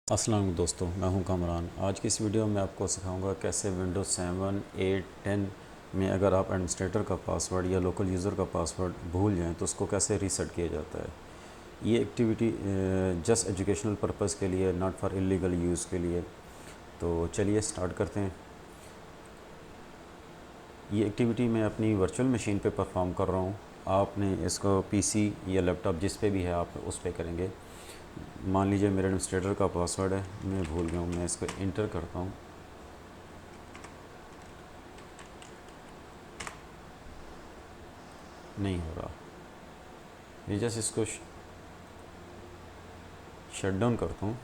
अस्सलाम वालेकुम दोस्तों, मैं हूं कामरान। आज की इस वीडियो में आपको सिखाऊंगा कैसे विंडोज़ 7, 8, 10 में अगर आप एडमिनिस्ट्रेटर का पासवर्ड या लोकल यूज़र का पासवर्ड भूल जाएं तो उसको कैसे रीसेट किया जाता है। ये एक्टिविटी जस्ट एजुकेशनल पर्पज़ के लिए, नॉट फॉर इलीगल यूज़ के लिए। तो चलिए स्टार्ट करते हैं। ये एक्टिविटी मैं अपनी वर्चुअल मशीन पे परफॉर्म कर रहा हूँ। आपने इसको पीसी या लैपटॉप जिस पे भी है आप उस पे करेंगे। मान लीजिए मेरे एडमिनिस्ट्रेटर का पासवर्ड है, मैं भूल गया हूँ। मैं इसको इंटर करता हूँ, नहीं हो रहा। मैं जस्ट इसको शट डाउन करता हूँ।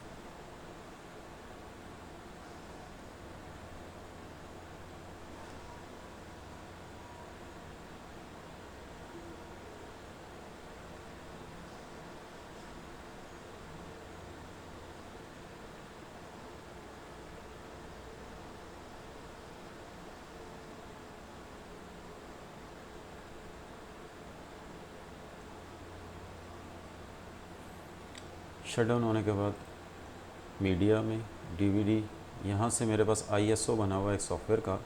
शट डाउन होने के बाद मीडिया में डीवीडी, यहाँ से मेरे पास आईएसओ बना हुआ है एक सॉफ्टवेयर का,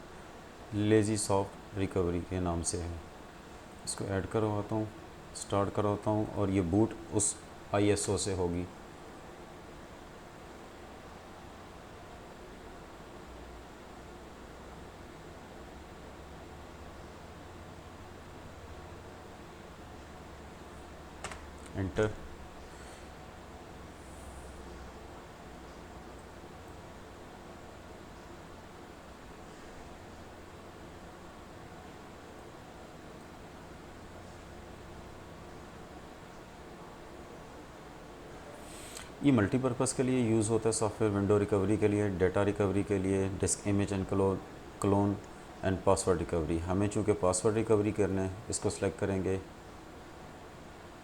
लेज़ी सॉफ्ट रिकवरी के नाम से है। इसको ऐड करवाता हूँ, स्टार्ट करवाता हूँ और ये बूट उस आईएसओ से होगी। एंटर। ये मल्टीपर्पज़ के लिए यूज़ होता है सॉफ्टवेयर, विंडो रिकवरी के लिए, डेटा रिकवरी के लिए, disc image and clone and password recovery. हमें चूँकि पासवर्ड रिकवरी करना है, इसको सेलेक्ट करेंगे,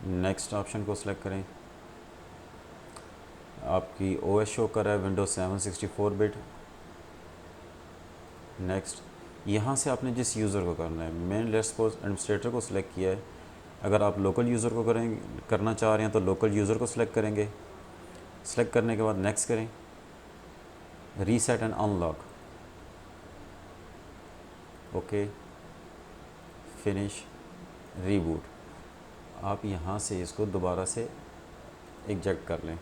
नेक्स्ट ऑप्शन को सिलेक्ट करें। आपकी ओएस शो कर रहा है विंडोज 7 64 बिट। नेक्स्ट। यहाँ से आपने जिस यूज़र को करना है, मैंने लेट्स सपोज एडमिनिस्ट्रेटर को सिलेक्ट किया है। अगर आप लोकल यूज़र को करना चाह रहे हैं तो लोकल यूज़र को सिलेक्ट करेंगे। सिलेक्ट करने के बाद नेक्स्ट करें, reset and unlock, okay, finish, reboot. आप यहाँ से इसको दोबारा से एग्जेक्ट कर लें।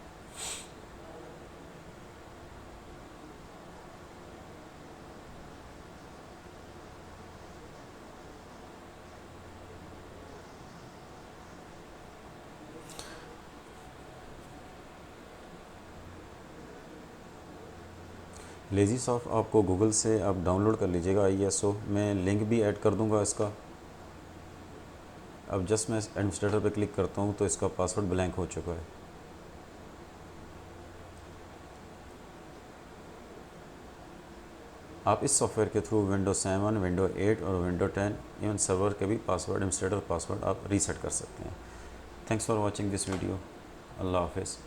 लेज़ी सॉफ्ट आपको गूगल से आप डाउनलोड कर लीजिएगा आईएसओ, मैं लिंक भी ऐड कर दूंगा इसका। अब जस्ट मैं एडमिनिस्ट्रेटर पे क्लिक करता हूँ तो इसका पासवर्ड ब्लैंक हो चुका है। आप इस सॉफ्टवेयर के थ्रू विंडो 7, विंडो 8 और विंडो 10 इवन सर्वर के भी पासवर्ड, एडमिनिस्ट्रेटर पासवर्ड आप रीसेट कर सकते हैं। Thanks for watching this video. अल्लाह हाफिज़।